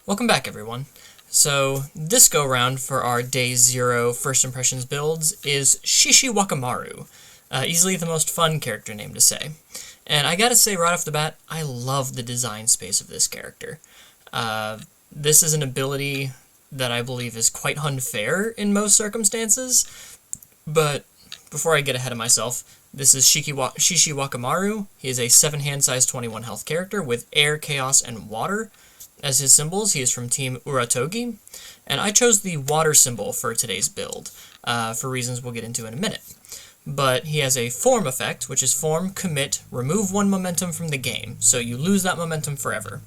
Welcome back, everyone. So, this go-round for our Day 0 First Impressions builds is Shishiwakamaru. Easily the most fun character name to say. And I gotta say right off the bat, I love the design space of this character. This is an ability that I believe is quite unfair in most circumstances, but before I get ahead of myself, this is Shishiwakamaru. He is a 7 hand size 21 health character with air, chaos, and water as his symbols. He is from Team Uratogi, and I chose the water symbol for today's build, for reasons we'll get into in a minute. But he has a form effect, which is form, commit, remove 1 momentum from the game, so you lose that momentum forever.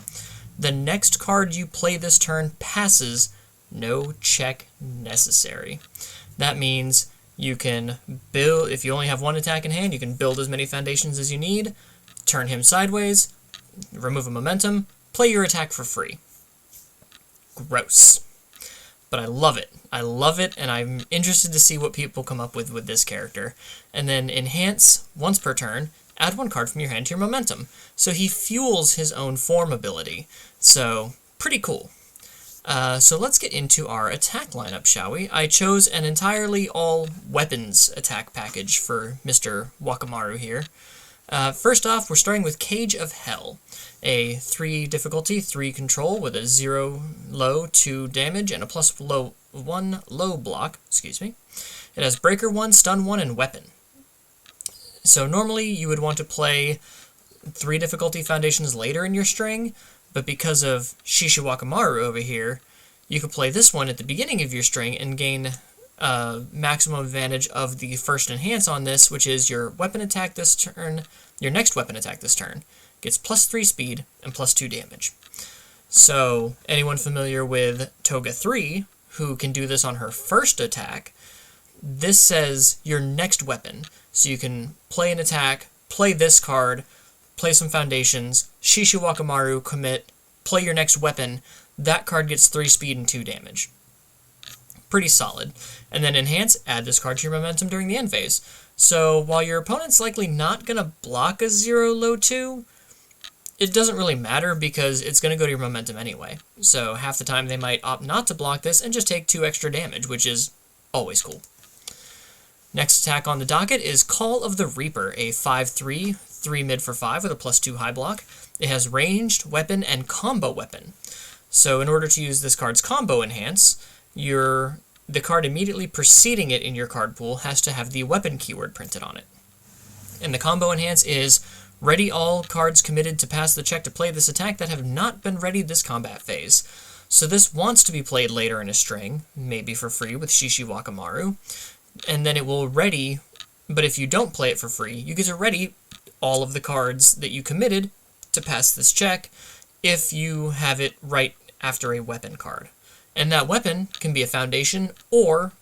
The next card you play this turn passes, no check necessary. That means you can build, if you only have 1 attack in hand, you can build as many foundations as you need, turn him sideways, remove a momentum, play your attack for free. Gross. But I love it. I love it, and I'm interested to see what people come up with this character. And then enhance, once per turn, add 1 card from your hand to your momentum. So he fuels his own form ability. So, pretty cool. So let's get into our attack lineup, shall we? I chose an entirely all-weapons attack package for Mr. Wakamaru here. First off, we're starting with Cage of Hell, a 3 difficulty, 3 control with a 0 low, 2 damage, and a +1 low block, It has Breaker 1, Stun 1, and Weapon. So normally you would want to play 3 difficulty foundations later in your string, but because of Shishiwakamaru over here, you could play this one at the beginning of your string and gain maximum advantage of the first enhance on this, which is your weapon attack this turn, your next weapon attack this turn, gets +3 speed and +2 damage. So, anyone familiar with Toga 3, who can do this on her first attack, this says your next weapon. So you can play an attack, play this card, play some foundations, Shishiwakamaru, commit, play your next weapon, that card gets 3 speed and 2 damage. Pretty solid. And then enhance, add this card to your momentum during the end phase. So while your opponent's likely not going to block a 0 low 2, it doesn't really matter because it's going to go to your momentum anyway. So half the time they might opt not to block this and just take 2 extra damage, which is always cool. Next attack on the docket is Call of the Reaper, a 5/3, 3 mid for 5 with a +2 high block. It has ranged, weapon, and combo weapon. So in order to use this card's combo enhance, the card immediately preceding it in your card pool has to have the weapon keyword printed on it. And the combo enhance is ready all cards committed to pass the check to play this attack that have not been readied this combat phase. So this wants to be played later in a string, maybe for free with Shishiwakamaru, and then it will ready, but if you don't play it for free, you get to ready all of the cards that you committed to pass this check if you have it right after a weapon card. And that weapon can be a foundation or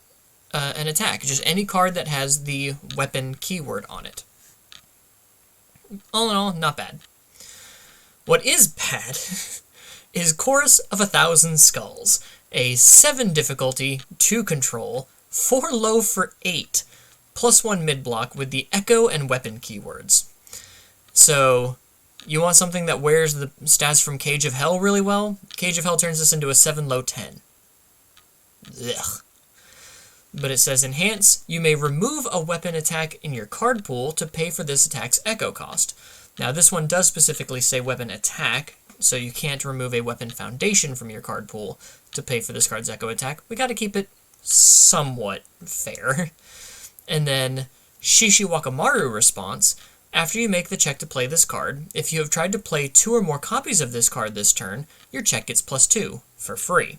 an attack, just any card that has the weapon keyword on it. All in all, not bad. What is bad is Chorus of 1,000 Skulls, a 7 difficulty, 2 control, 4 low for 8, +1 mid block with the echo and weapon keywords. So, you want something that wears the stats from Cage of Hell really well? Cage of Hell turns this into a 7 low 10. Ugh. But it says enhance, you may remove a weapon attack in your card pool to pay for this attack's echo cost. Now this one does specifically say weapon attack, so you can't remove a weapon foundation from your card pool to pay for this card's echo attack. We gotta keep it somewhat fair. And then Shishiwakamaru response, after you make the check to play this card, if you have tried to play 2 or more copies of this card this turn, your check gets +2 for free.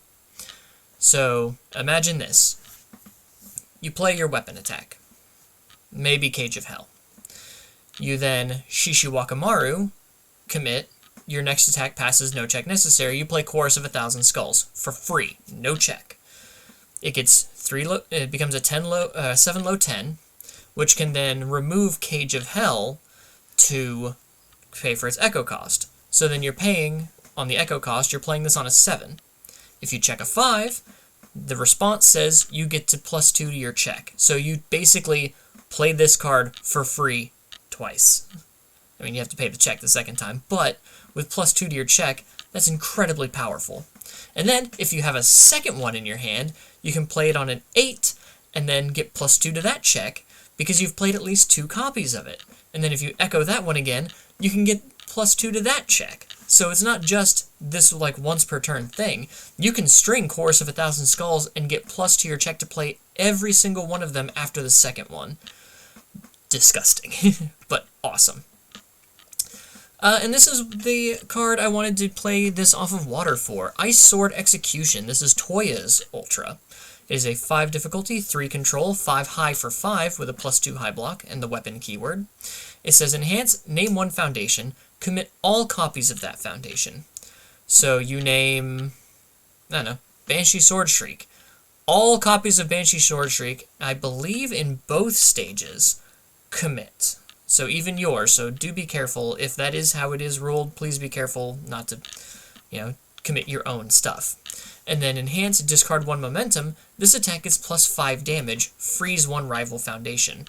So imagine this. You play your weapon attack, maybe Cage of Hell. You then Shishiwakamaru, commit, your next attack passes, no check necessary, you play Chorus of 1,000 Skulls, for free, no check. It gets it becomes a 7 low 10, which can then remove Cage of Hell to pay for its echo cost. So then you're paying, on the echo cost, you're playing this on a 7. If you check a 5, the response says you get to +2 to your check. So you basically play this card for free twice. I mean, you have to pay the check the second time, but with +2 to your check, that's incredibly powerful. And then, if you have a second one in your hand, you can play it on an 8, and then get +2 to that check, because you've played at least 2 copies of it. And then if you echo that one again, you can get +2 to that check. So it's not just this, like, once per turn thing. You can string Chorus of 1,000 Skulls and get +2 to your check to play every single one of them after the second one. Disgusting, but awesome. And this is the card I wanted to play this off of water for. Ice Sword Execution. This is Toya's Ultra. It is a 5 difficulty, 3 control, 5 high for 5 with a +2 high block and the weapon keyword. It says enhance, name one foundation, commit all copies of that foundation. So you name, I don't know, Banshee Sword Shriek. All copies of Banshee Sword Shriek, I believe in both stages, commit. So even yours, so do be careful. If that is how it is ruled, please be careful not to, commit your own stuff. And then enhance, discard 1 momentum. This attack gets +5 damage, freeze 1 rival foundation.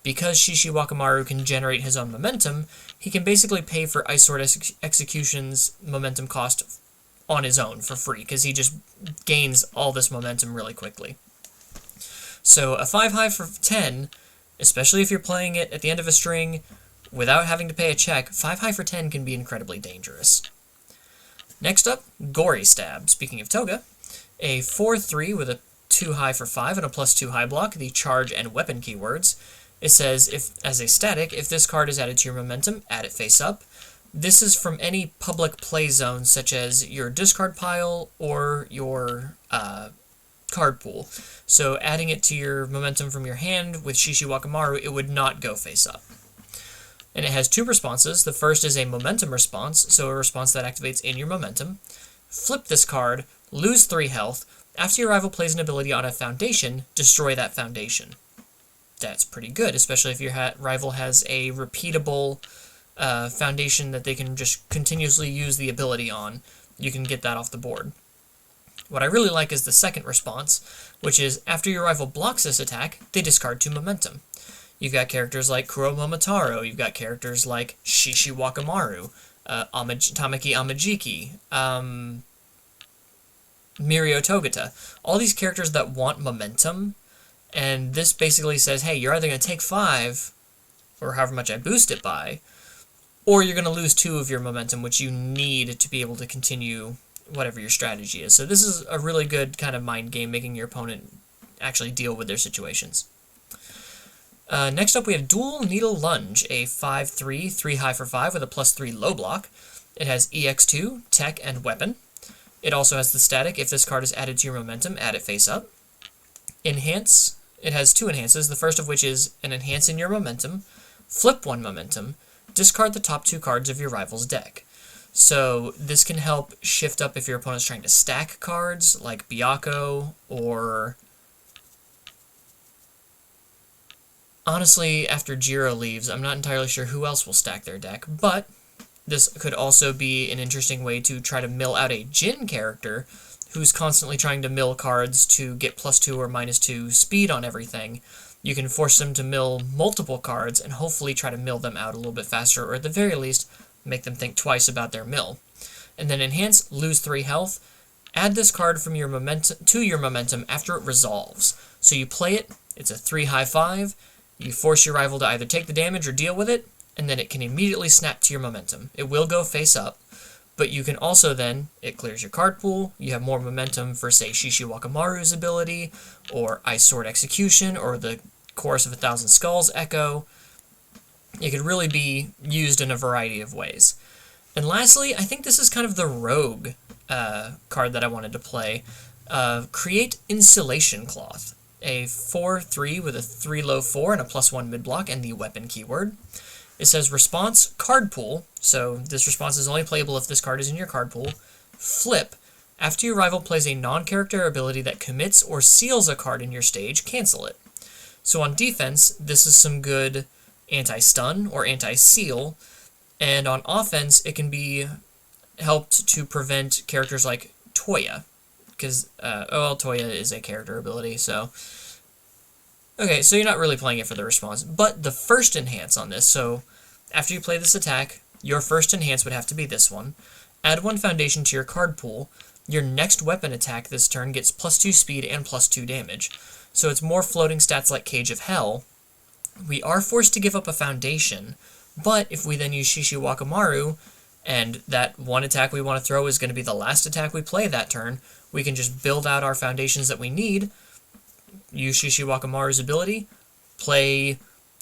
Because Shishiwakamaru can generate his own momentum, he can basically pay for Ice Sword Execution's momentum cost on his own for free, because he just gains all this momentum really quickly. So a 5 high for 10, especially if you're playing it at the end of a string without having to pay a check, 5 high for 10 can be incredibly dangerous. Next up, Gory Stab. Speaking of Toga, a 4-3 with a 2 high for 5 and a +2 high block, the charge and weapon keywords. It says, if as a static, if this card is added to your momentum, add it face up. This is from any public play zone, such as your discard pile or your card pool. So adding it to your momentum from your hand with Shishiwakamaru, it would not go face up. And it has 2 responses. The first is a momentum response, so a response that activates in your momentum. Flip this card, lose 3 health. After your rival plays an ability on a foundation, destroy that foundation. That's pretty good, especially if your rival has a repeatable foundation that they can just continuously use the ability on. You can get that off the board. What I really like is the second response, which is after your rival blocks this attack, they discard 2 momentum. You've got characters like Kuro Momotaro, you've got characters like Shishiwakamaru, Tamaki Amajiki, Mirio Togata. All these characters that want momentum, and this basically says, hey, you're either going to take 5, or however much I boost it by, or you're going to lose 2 of your momentum, which you need to be able to continue whatever your strategy is. So this is a really good kind of mind game, making your opponent actually deal with their situations. Next up, we have Dual Needle Lunge, a 5-3, 3 high for 5 with a +3 low block. It has EX2, Tech, and Weapon. It also has the static, if this card is added to your momentum, add it face up. Enhance, it has 2 enhances, the first of which is an enhance in your momentum, flip 1 momentum, discard the top 2 cards of your rival's deck. So this can help shift up if your opponent's trying to stack cards, like Byakko, or honestly, after Jiro leaves, I'm not entirely sure who else will stack their deck, but this could also be an interesting way to try to mill out a Jin character who's constantly trying to mill cards to get +2 or -2 speed on everything. You can force them to mill multiple cards and hopefully try to mill them out a little bit faster, or at the very least, make them think twice about their mill. And then enhance, lose 3 health. Add this card from your momentum to your momentum after it resolves. So you play it, it's a 3 high 5, you force your rival to either take the damage or deal with it, and then it can immediately snap to your momentum. It will go face up, but you can also then, it clears your card pool, you have more momentum for, say, Shishiwakamaru's ability, or Ice Sword Execution, or the Chorus of 1,000 Skulls Echo. It could really be used in a variety of ways. And lastly, I think this is kind of the rogue card that I wanted to play. Create Insulation Cloth. A 4-3 with a 3 low 4 and a +1 mid block and the weapon keyword. It says response, card pool. So this response is only playable if this card is in your card pool. Flip. After your rival plays a non-character ability that commits or seals a card in your stage, cancel it. So on defense, this is some good anti-stun or anti-seal, and on offense, it can be helped to prevent characters like Toya, because, Toya is a character ability, so... Okay, so you're not really playing it for the response, but the first enhance on this, so after you play this attack, your first enhance would have to be this one. Add 1 foundation to your card pool. your next weapon attack this turn gets +2 speed and +2 damage. So it's more floating stats like Cage of Hell. We are forced to give up a foundation, but if we then use Shishiwakamaru, and that one attack we want to throw is going to be the last attack we play that turn, we can just build out our foundations that we need, use Shishiwakamaru's ability, play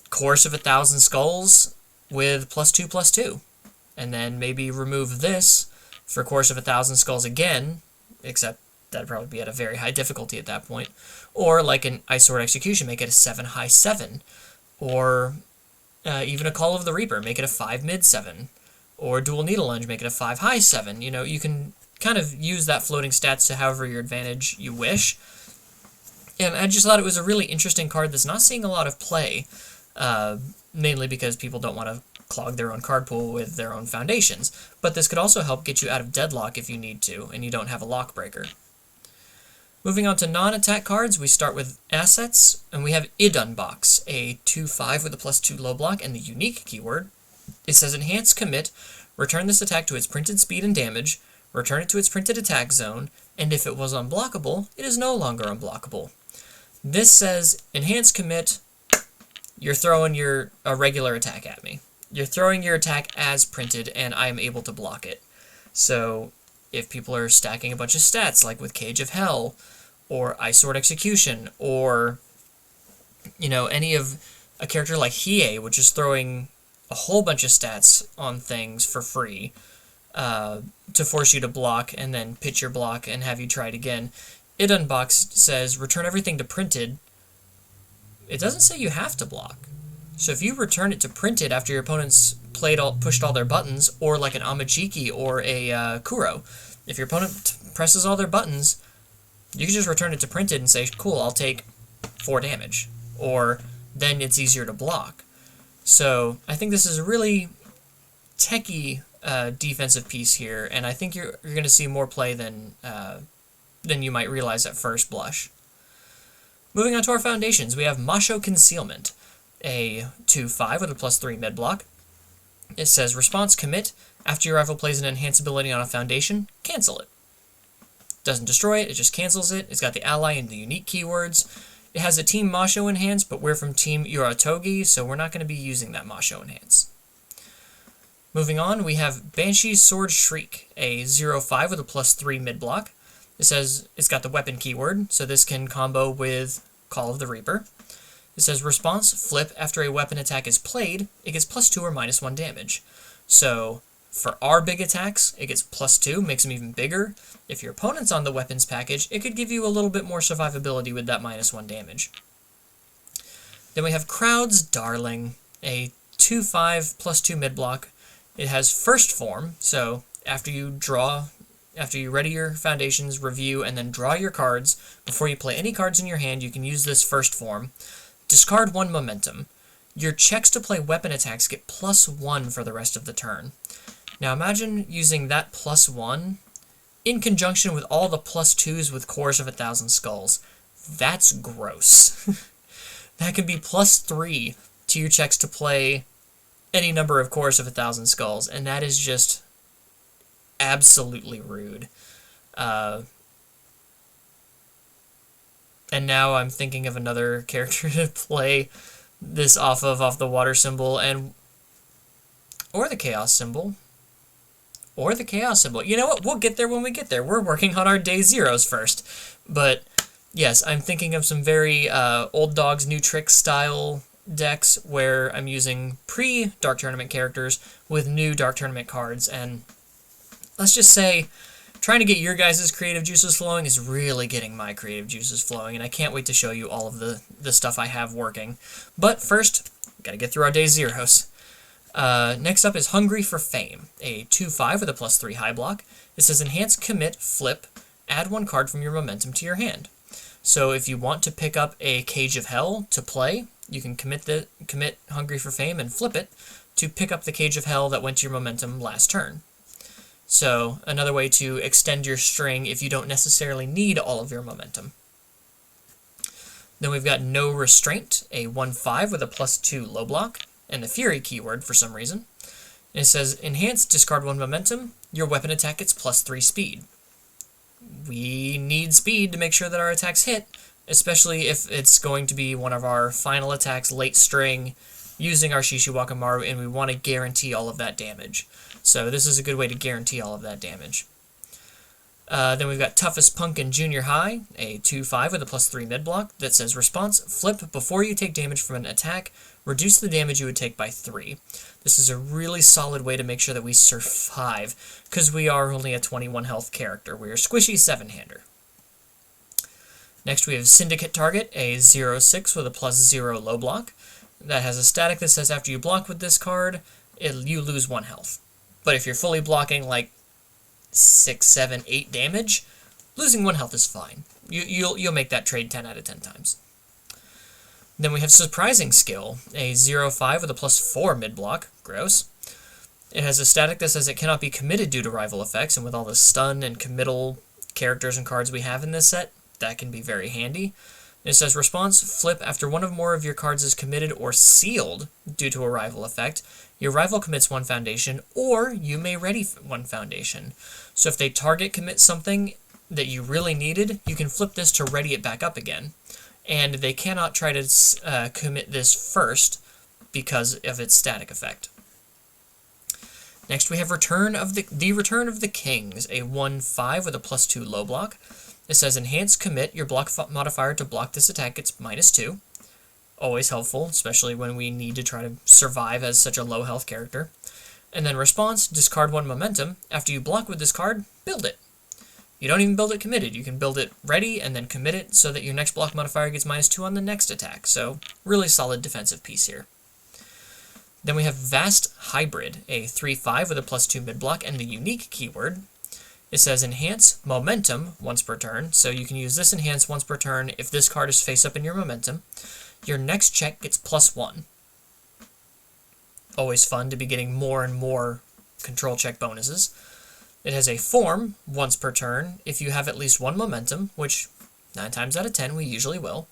Chorus of 1,000 Skulls with +2/+2, and then maybe remove this for Chorus of 1,000 Skulls again, except that'd probably be at a very high difficulty at that point, or like an Ice Sword Execution, make it a 7 high 7, or even a Call of the Reaper, make it a 5 mid 7, or Dual Needle Lunge, make it a 5 high 7. You know, you can kind of use that floating stats to however your advantage you wish. And I just thought it was a really interesting card that's not seeing a lot of play, mainly because people don't want to clog their own card pool with their own foundations. But this could also help get you out of deadlock if you need to, and you don't have a lock breaker. Moving on to non-attack cards, we start with assets, and we have Idunbox, a 2/5 with a +2 low block and the unique keyword. It says enhance commit, return this attack to its printed speed and damage, return it to its printed attack zone, and if it was unblockable, it is no longer unblockable. This says enhance commit, you're throwing a regular attack at me. You're throwing your attack as printed, and I am able to block it. So if people are stacking a bunch of stats, like with Cage of Hell, or Ice Sword Execution, or, you know, any of a character like Hiei, which is throwing a whole bunch of stats on things for free to force you to block and then pitch your block and have you try it again. Idunbox says return everything to printed. It doesn't say you have to block. So if you return it to printed after your opponent's pushed all their buttons, or like an Amajiki or a Kuro, if your opponent presses all their buttons, you can just return it to printed and say, cool, I'll take 4 damage. Or then it's easier to block. So I think this is a really techie defensive piece here, and I think you're going to see more play than you might realize at first blush. Moving on to our foundations, we have Masho Concealment, a 2/5 with a +3 mid block. It says response commit, after your rival plays an enhance ability on a foundation, cancel it. Doesn't destroy it, it just cancels it. It's got the ally and the unique keywords. It has a Team Masho enhance, but we're from Team Uratogi, so we're not going to be using that Masho enhance. Moving on, we have Banshee's Sword Shriek, a 0/5 with a +3 mid block. It says it's got the weapon keyword, so this can combo with Call of the Reaper. It says response flip, after a weapon attack is played, it gets +2 or -1 damage. So for our big attacks, it gets +2, makes them even bigger. If your opponent's on the weapons package, it could give you a little bit more survivability with that -1 damage. Then we have Crowd's Darling, a 2/5 +2 mid block. It has first form, so after you ready your foundations, review, and then draw your cards, before you play any cards in your hand, you can use this first form. Discard 1 momentum. Your checks to play weapon attacks get +1 for the rest of the turn. Now imagine using that +1 in conjunction with all the +2s with Chorus of 1,000 Skulls. That's gross. That could be +3 to your checks to play any number of Chorus of 1,000 Skulls, and that is just absolutely rude. And now I'm thinking of another character to play this off the water symbol, or the chaos symbol. Or the chaos symbol. You know what? We'll get there when we get there. We're working on our day zeros first. But yes, I'm thinking of some very old dogs, new tricks style decks where I'm using pre-Dark Tournament characters with new Dark Tournament cards. And let's just say, trying to get your guys' creative juices flowing is really getting my creative juices flowing. And I can't wait to show you all of the stuff I have working. But first, gotta get through our day zeros. Next up is Hungry for Fame, a 2/5 with a +3 high block. It says enhance commit, flip, add 1 card from your momentum to your hand. So if you want to pick up a Cage of Hell to play, you can commit Hungry for Fame and flip it to pick up the Cage of Hell that went to your momentum last turn. So another way to extend your string if you don't necessarily need all of your momentum. Then we've got No Restraint, a 1/5 with a +2 low block, and the Fury keyword for some reason. And it says, enhance, discard 1 momentum, your weapon attack gets +3 speed. we need speed to make sure that our attacks hit, especially if it's going to be one of our final attacks late string using our Shishiwakamaru, and we want to guarantee all of that damage. So this is a good way to guarantee all of that damage. Then we've got Toughest Punk in Junior High, a 2/5 with a +3 mid-block that says response, flip before you take damage from an attack, reduce the damage you would take by 3. This is a really solid way to make sure that we survive, because we are only a 21 health character. We are squishy 7-hander. Next we have Syndicate Target, a 0/6 with a +0 low block. That has a static that says after you block with this card, you lose 1 health. But if you're fully blocking like 6, 7, 8 damage, losing 1 health is fine. You'll make that trade 10 out of 10 times. Then we have Surprising Skill, a 0/5 with a +4 mid-block. Gross. It has a static that says it cannot be committed due to rival effects, and with all the stun and committal characters and cards we have in this set, that can be very handy. It says response, flip after one or more of your cards is committed or sealed due to a rival effect. Your rival commits 1 foundation, or you may ready 1 foundation. So if they target commit something that you really needed, you can flip this to ready it back up again. And they cannot try to commit this first because of its static effect. Next we have Return of the Return of the Kings, a 1/5 with a +2 low block. It says enhance commit, your block modifier to block this attack gets -2. Always helpful, especially when we need to try to survive as such a low health character. And then response, discard 1 momentum. After you block with this card, build it. You don't even build it committed. You can build it ready and then commit it so that your next block modifier gets -2 on the next attack. So really solid defensive piece here. Then we have Vast Hybrid, a 3/5 with a +2 mid-block and the unique keyword. It says enhance momentum once per turn, so you can use this enhance once per turn if this card is face up in your momentum. Your next check gets +1. Always fun to be getting more and more control check bonuses. It has a form once per turn if you have at least 1 momentum, which 9 times out of 10 we usually will.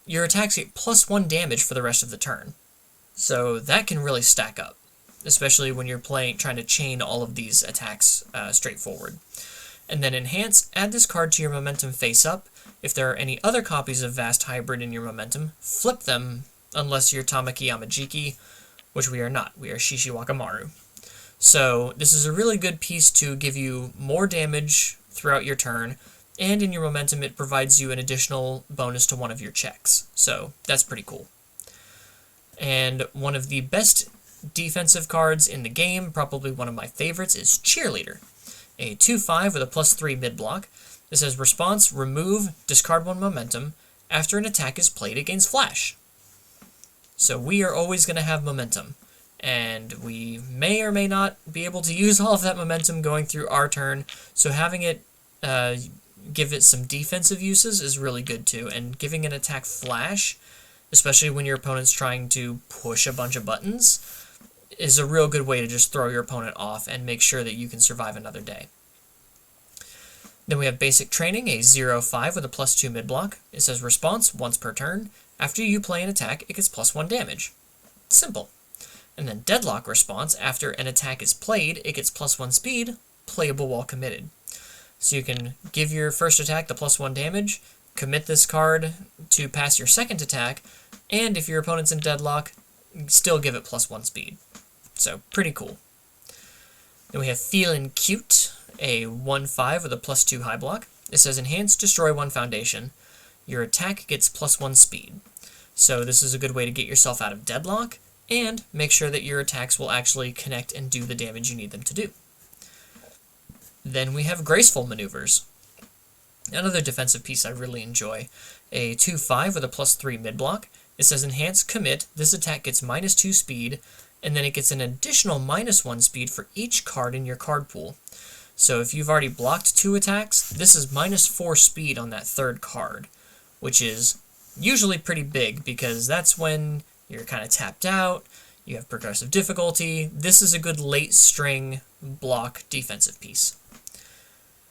Your attacks get +1 damage for the rest of the turn. So that can really stack up, especially when you're trying to chain all of these attacks straightforward. And then enhance, add this card to your momentum face up. If there are any other copies of Vast Hybrid in your momentum, flip them unless you're Tamaki Yamajiki, which we are not. We are Shishiwakamaru. So this is a really good piece to give you more damage throughout your turn, and in your momentum it provides you an additional bonus to one of your checks. So that's pretty cool. And one of the best defensive cards in the game, probably one of my favorites, is Cheerleader, a 2/5 with a +3 mid-block. It says response, remove, discard 1 momentum after an attack is played against Flash. So we are always going to have momentum, and we may or may not be able to use all of that momentum going through our turn, so having it give it some defensive uses is really good too, and giving an attack Flash, especially when your opponent's trying to push a bunch of buttons, is a real good way to just throw your opponent off and make sure that you can survive another day. Then we have Basic Training, a 0/5 with a +2 mid-block. It says response once per turn. After you play an attack, it gets +1 damage. Simple. And then Deadlock Response, after an attack is played, it gets +1 speed, playable while committed. So you can give your first attack the +1 damage, commit this card to pass your second attack, and if your opponent's in deadlock, still give it +1 speed. So pretty cool. Then we have Feelin' Cute, a 1/5 with a +2 high block. It says enhance, destroy 1 foundation. Your attack gets +1 speed. So this is a good way to get yourself out of deadlock and make sure that your attacks will actually connect and do the damage you need them to do. Then we have Graceful Maneuvers, another defensive piece I really enjoy. A 2/5 with a +3 mid-block. It says enhance, commit. This attack gets -2 speed, and then it gets an additional -1 speed for each card in your card pool. So if you've already blocked 2 attacks, this is -4 speed on that third card, which is usually pretty big because that's when you're kind of tapped out, you have progressive difficulty. This is a good late string block defensive piece.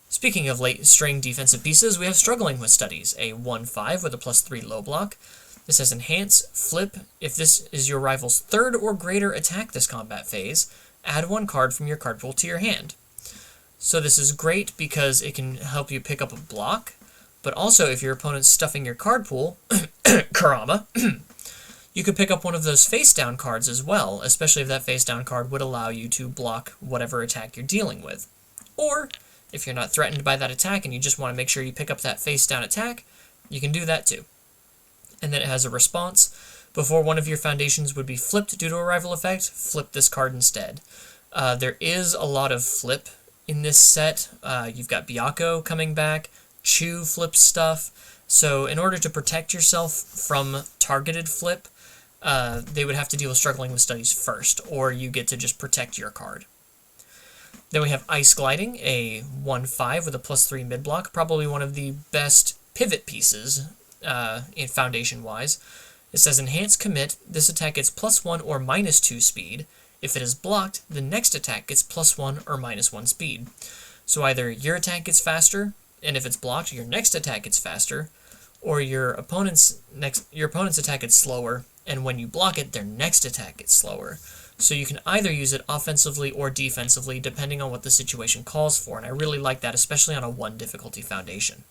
Speaking of late string defensive pieces, we have Struggling with Studies, a 1/5 with a +3 low block. This says enhance, flip. If this is your rival's third or greater attack this combat phase, add 1 card from your card pool to your hand. So this is great because it can help you pick up a block, but also if your opponent's stuffing your card pool, Karama, you could pick up one of those face-down cards as well, especially if that face-down card would allow you to block whatever attack you're dealing with. Or, if you're not threatened by that attack and you just want to make sure you pick up that face-down attack, you can do that too. And then it has a response. Before one of your foundations would be flipped due to a rival effect, flip this card instead. There is a lot of flip in this set. You've got Byakko coming back, Chu flips stuff. So in order to protect yourself from targeted flip, they would have to deal with struggling with studies first, or you get to just protect your card. Then we have Ice Gliding, a 1/5 with a +3 mid-block, probably one of the best pivot pieces in foundation-wise. It says Enhance Commit, this attack gets +1 or -2 speed. If it is blocked, the next attack gets +1 or -1 speed. So either your attack gets faster, and if it's blocked, your next attack gets faster, or your opponent's attack gets slower, and when you block it, their next attack gets slower. So you can either use it offensively or defensively, depending on what the situation calls for, and I really like that, especially on a 1 difficulty foundation.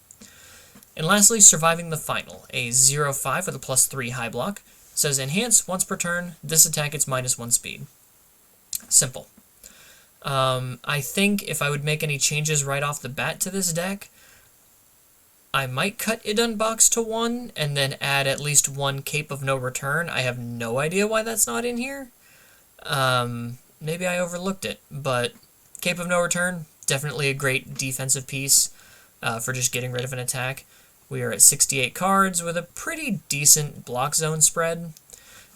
And lastly, Surviving the Final, a 0/5 with a +3 high block. It says Enhance, once per turn, this attack gets -1 speed. Simple. I think if I would make any changes right off the bat to this deck, I might cut Idun Box to 1, and then add at least 1 Cape of No Return. I have no idea why that's not in here. Maybe I overlooked it, but Cape of No Return, definitely a great defensive piece for just getting rid of an attack. We are at 68 cards with a pretty decent block zone spread.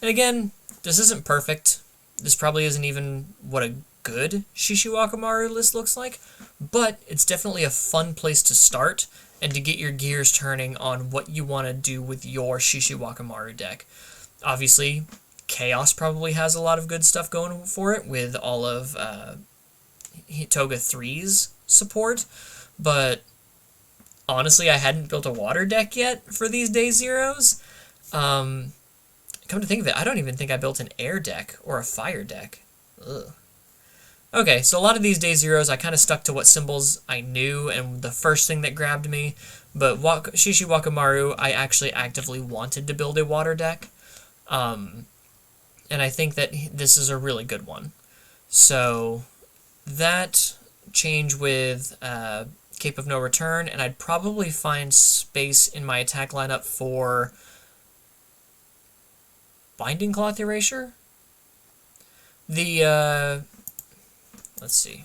And again, this isn't perfect. This probably isn't even what a good Shishiwakamaru list looks like, but it's definitely a fun place to start and to get your gears turning on what you want to do with your Shishiwakamaru deck. Obviously, Chaos probably has a lot of good stuff going for it with all of Toga 3's support, but honestly, I hadn't built a water deck yet for these day zeros. Come to think of it, I don't even think I built an air deck or a fire deck. Ugh. Okay, so a lot of these day zeros, I kind of stuck to what symbols I knew and the first thing that grabbed me, but Shishiwakamaru, I actually actively wanted to build a water deck, and I think that this is a really good one. So that change with Cape of No Return, and I'd probably find space in my attack lineup for Binding Cloth Erasure? Let's see.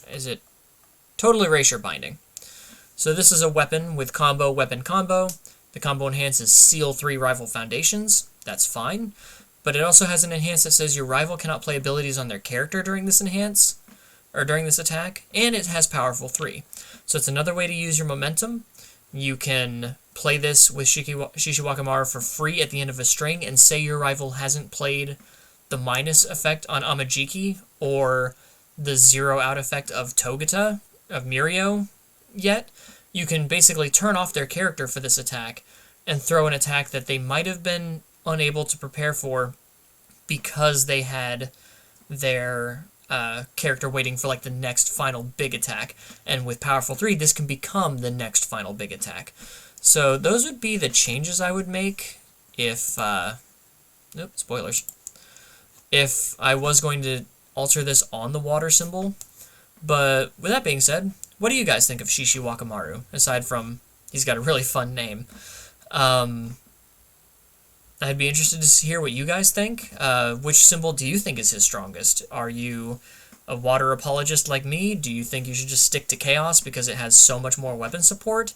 Is it Total Erasure Binding? So this is a weapon with combo, weapon combo. The combo enhances Seal 3 rival foundations. That's fine. But it also has an enhance that says your rival cannot play abilities on their character during this enhance, or during this attack, and it has Powerful 3. So it's another way to use your momentum. You can play this with Shishiwakamaru for free at the end of a string, and say your rival hasn't played the minus effect on Amajiki, or the 0-out effect of Togata, of Mirio, yet. You can basically turn off their character for this attack, and throw an attack that they might have been unable to prepare for because they had their character waiting for like the next final big attack, and with Powerful 3 this can become the next final big attack. So those would be the changes I would make if spoilers, if I was going to alter this on the water symbol. But with that being said, what do you guys think of Shishiwakamaru, aside from he's got a really fun name? I'd be interested to hear what you guys think. Which symbol do you think is his strongest? Are you a water apologist like me? Do you think you should just stick to Chaos because it has so much more weapon support?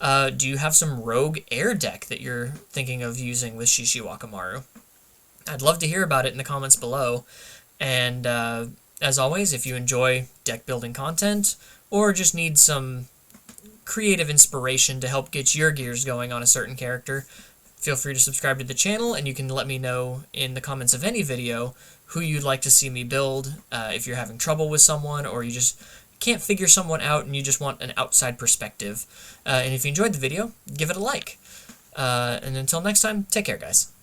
Do you have some rogue air deck that you're thinking of using with Shishiwakamaru? I'd love to hear about it in the comments below. And as always, if you enjoy deck building content, or just need some creative inspiration to help get your gears going on a certain character, feel free to subscribe to the channel, and you can let me know in the comments of any video who you'd like to see me build, if you're having trouble with someone, or you just can't figure someone out and you just want an outside perspective. And if you enjoyed the video, give it a like. And until next time, take care, guys.